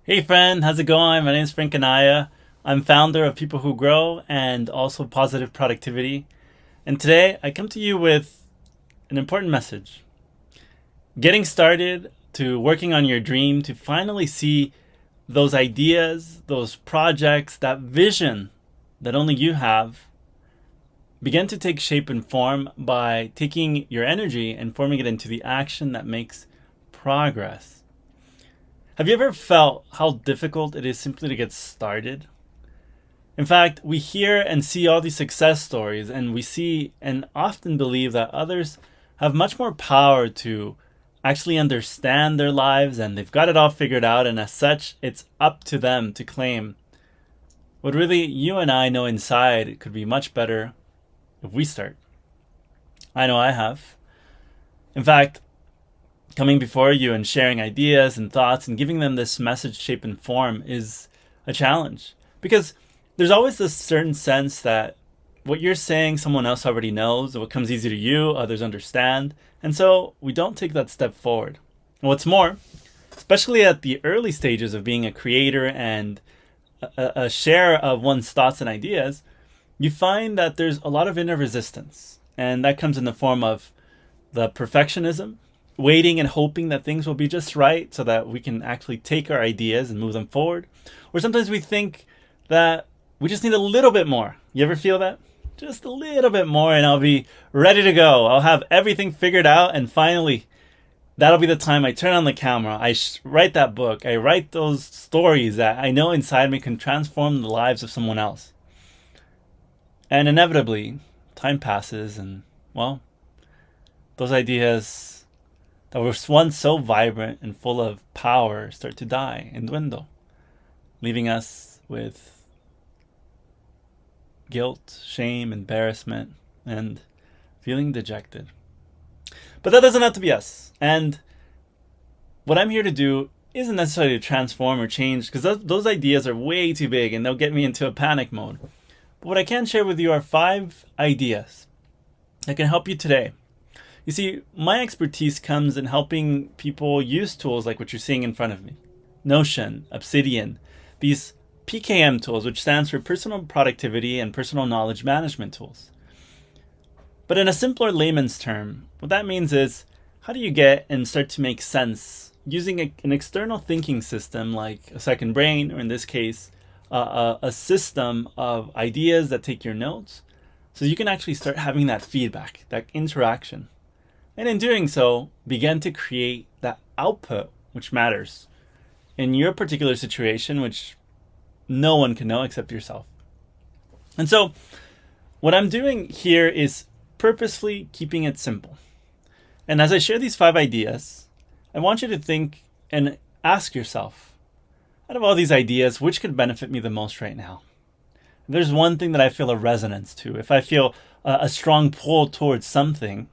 Hey friend, how's it going? My name is Frank Anaya. I'm founder of People Who Grow and also Positive Productivity. And today I come to you with an important message. Getting started to working on your dream to finally see those ideas, those projects, that vision that only you have begin to take shape and form by taking your energy and forming it into the action that makes progress. Have you ever felt how difficult it is simply to get started? In fact, we hear and see all these success stories, and we see and often believe that others have much more power to actually understand their lives and they've got it all figured out, and as such, it's up to them to claim what really you and I know inside it could be much better if we start. I know I have. In fact, coming before you and sharing ideas and thoughts and giving them this message, shape, and form is a challenge. Because there's always this certain sense that what you're saying someone else already knows, what comes easy to you, others understand. And so we don't take that step forward. And what's more, especially at the early stages of being a creator and a share of one's thoughts and ideas, you find that there's a lot of inner resistance. And that comes in the form of the perfectionism, waiting and hoping that things will be just right so that we can actually take our ideas and move them forward. Or sometimes we think that we just need a little bit more. You ever feel that? Just a little bit more and I'll be ready to go. I'll have everything figured out, and finally that'll be the time I turn on the camera. I write that book. I write those stories that I know inside me can transform the lives of someone else. And inevitably, time passes and, well, those ideas that were once so vibrant and full of power start to die and dwindle, leaving us with guilt, shame, embarrassment, and feeling dejected. But that doesn't have to be us. And what I'm here to do isn't necessarily to transform or change, because those ideas are way too big and they'll get me into a panic mode. But what I can share with you are 5 ideas that can help you today. You see, my expertise comes in helping people use tools like what you're seeing in front of me. Notion, Obsidian, these PKM tools, which stands for Personal Productivity and Personal Knowledge Management tools. But in a simpler layman's term, what that means is, how do you get and start to make sense using an external thinking system like a second brain, or in this case, a system of ideas that take your notes, so you can actually start having that feedback, that interaction. And in doing so, begin to create that output which matters in your particular situation, which no one can know except yourself. And so what I'm doing here is purposefully keeping it simple. And as I share these 5 ideas, I want you to think and ask yourself, out of all these ideas, which could benefit me the most right now? If there's one thing that I feel a resonance to, if I feel a strong pull towards something,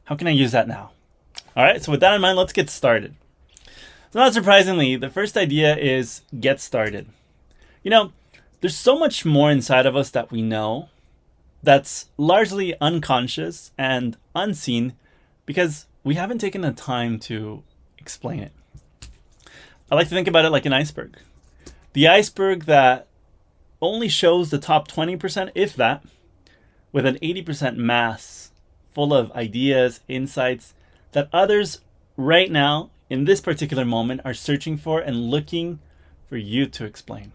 how can I use that now? All right, so with that in mind, let's get started. So not surprisingly, the first idea is get started. You know, there's so much more inside of us that we know that's largely unconscious and unseen because we haven't taken the time to explain it. I like to think about it like an iceberg. The iceberg that only shows the top 20%, if that, with an 80% mass full of ideas, insights that others right now, in this particular moment, are searching for and looking for you to explain.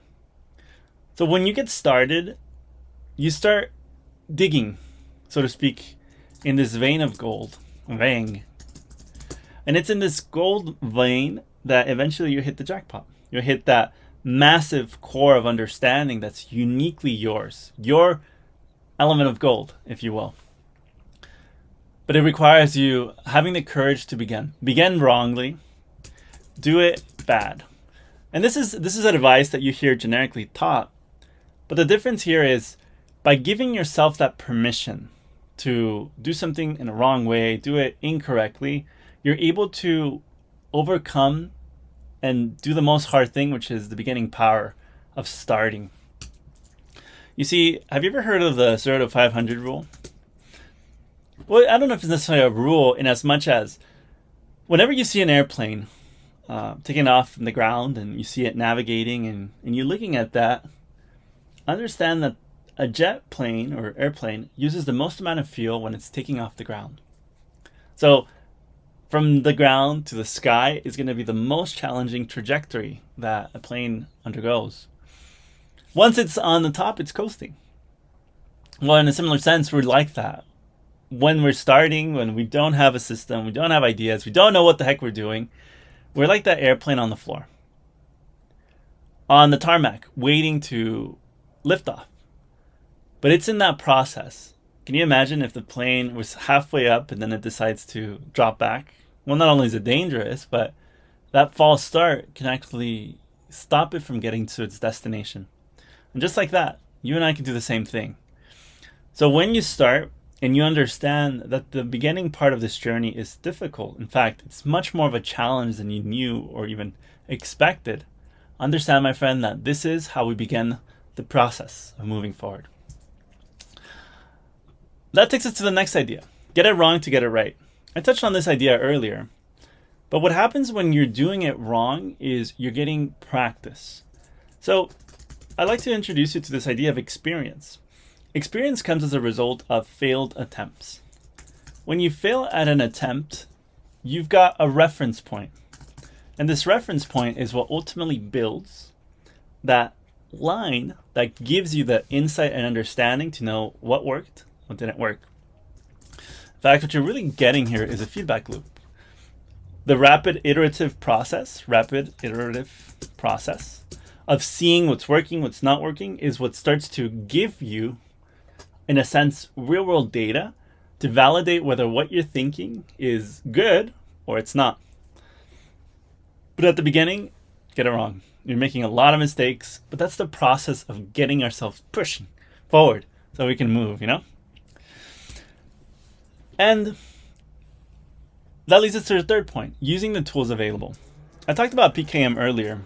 So when you get started, you start digging, so to speak, in this vein of gold. And it's in this gold vein that eventually you hit the jackpot. You hit that massive core of understanding that's uniquely yours. Your element of gold, if you will. But it requires you having the courage to begin. Begin wrongly. Do it bad. And this is advice that you hear generically taught. But the difference here is by giving yourself that permission to do something in a wrong way, do it incorrectly, you're able to overcome and do the most hard thing, which is the beginning power of starting. You see, have you ever heard of the 0 to 500 rule? Well, I don't know if it's necessarily a rule in as much as whenever you see an airplane, taking off from the ground and you see it navigating and you're looking at that, understand that a jet plane or airplane uses the most amount of fuel when it's taking off the ground. So from the ground to the sky is going to be the most challenging trajectory that a plane undergoes. Once it's on the top, it's coasting. Well, in a similar sense, we're like that. When we're starting, when we don't have a system, we don't have ideas, we don't know what the heck we're doing, we're like that airplane on the floor, on the tarmac, waiting to lift off. But it's in that process. Can you imagine if the plane was halfway up and then it decides to drop back? Well, not only is it dangerous, but that false start can actually stop it from getting to its destination. And just like that, you and I can do the same thing. So when you start and you understand that the beginning part of this journey is difficult, in fact, it's much more of a challenge than you knew or even expected, understand, my friend, that this is how we begin the process of moving forward. That takes us to the next idea. Get it wrong to get it right. I touched on this idea earlier, but what happens when you're doing it wrong is you're getting practice. So I'd like to introduce you to this idea of experience. Experience comes as a result of failed attempts. When you fail at an attempt, you've got a reference point. And this reference point is what ultimately builds that line that gives you the insight and understanding to know what worked, what didn't work. In fact, what you're really getting here is a feedback loop. The rapid iterative process of seeing what's working, what's not working, is what starts to give you, in a sense, real world data to validate whether what you're thinking is good or it's not. But at the beginning, get it wrong. You're making a lot of mistakes, but that's the process of getting ourselves pushing forward so we can move, And that leads us to the third point, using the tools available. I talked about PKM earlier.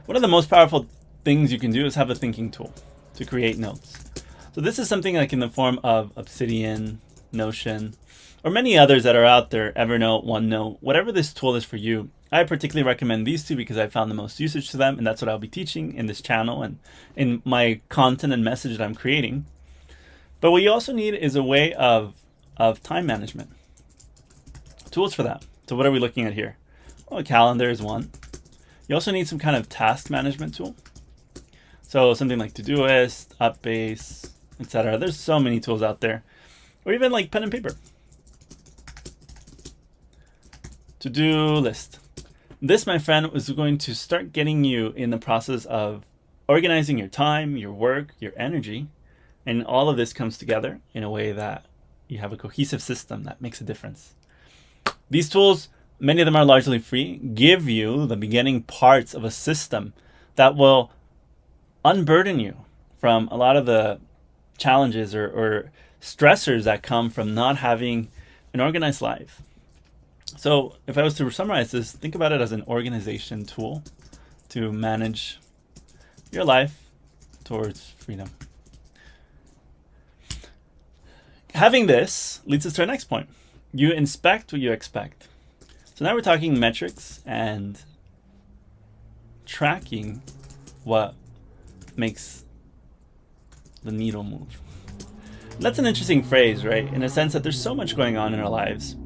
One of the most powerful things you can do is have a thinking tool to create notes. So this is something like in the form of Obsidian, Notion, or many others that are out there, Evernote, OneNote, whatever this tool is for you. I particularly recommend these two because I found the most usage to them, and that's what I'll be teaching in this channel and in my content and message that I'm creating. But what you also need is a way of time management. Tools for that. So what are we looking at here? Well, a calendar is one. You also need some kind of task management tool. So something like Todoist, Upbase, etc. There's so many tools out there. Or even like pen and paper. To-do list. This, my friend, is going to start getting you in the process of organizing your time, your work, your energy, and all of this comes together in a way that you have a cohesive system that makes a difference. These tools, many of them are largely free, give you the beginning parts of a system that will unburden you from a lot of the challenges or stressors that come from not having an organized life. So if I was to summarize this, think about it as an organization tool to manage your life towards freedom. Having this leads us to our next point. You inspect what you expect. So now we're talking metrics and tracking what makes the needle move. That's an interesting phrase, right? In a sense that there's so much going on in our lives.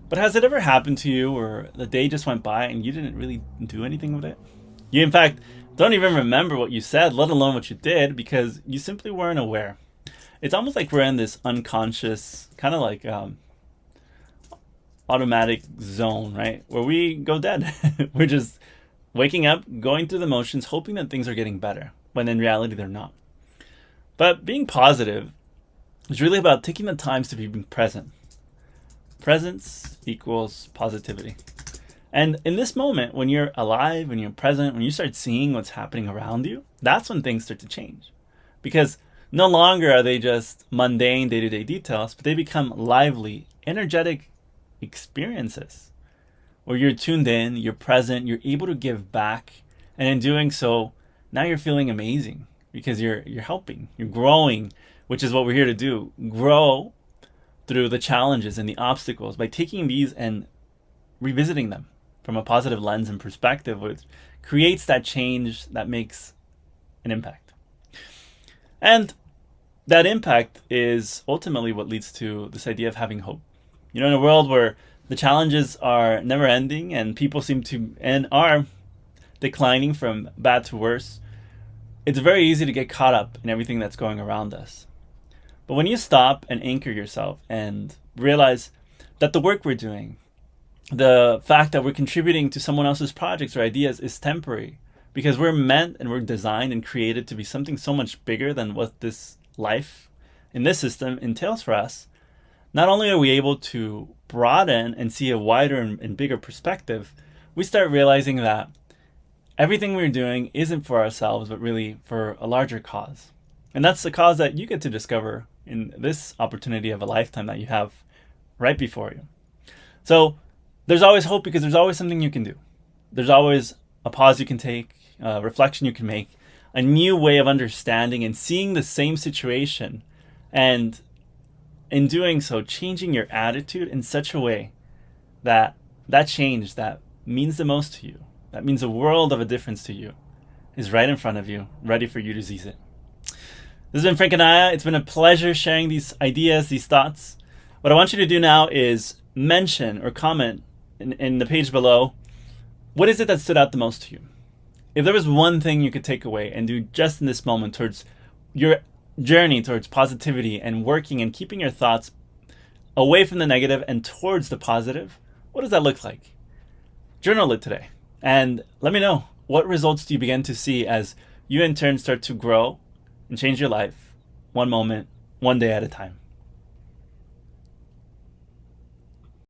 But has it ever happened to you where the day just went by and you didn't really do anything with it? You, in fact, don't even remember what you said, let alone what you did, because you simply weren't aware. It's almost like we're in this unconscious, kind of like automatic zone, right? Where we go dead. We're just waking up, going through the motions, hoping that things are getting better, when in reality they're not. But being positive is really about taking the times to be present. Presence equals positivity. And in this moment, when you're alive, when you're present, when you start seeing what's happening around you, that's when things start to change. Because no longer are they just mundane day-to-day details, but they become lively, energetic experiences where you're tuned in, you're present, you're able to give back. And in doing so, now you're feeling amazing because you're helping, you're growing, which is what we're here to do. Grow through the challenges and the obstacles by taking these and revisiting them from a positive lens and perspective, which creates that change that makes an impact. And that impact is ultimately what leads to this idea of having hope. In a world where the challenges are never ending and people seem to and are declining from bad to worse, it's very easy to get caught up in everything that's going around us. But when you stop and anchor yourself and realize that the work we're doing, the fact that we're contributing to someone else's projects or ideas is temporary, because we're meant and we're designed and created to be something so much bigger than what this life in this system entails for us, not only are we able to broaden and see a wider and bigger perspective, we start realizing that everything we're doing isn't for ourselves, but really for a larger cause. And that's the cause that you get to discover in this opportunity of a lifetime that you have right before you. So there's always hope, because there's always something you can do. There's always a pause you can take, a reflection you can make, a new way of understanding and seeing the same situation, and in doing so, changing your attitude in such a way that that change that means the most to you, that means a world of a difference to you, is right in front of you, ready for you to seize it. This has been Frank Anaya. It's been a pleasure sharing these ideas, these thoughts. What I want you to do now is mention or comment in the page below, what is it that stood out the most to you? If there was one thing you could take away and do just in this moment towards your journey towards positivity and working and keeping your thoughts away from the negative and towards the positive, what does that look like? Journal it today and let me know, what results do you begin to see as you in turn start to grow and change your life one moment, one day at a time.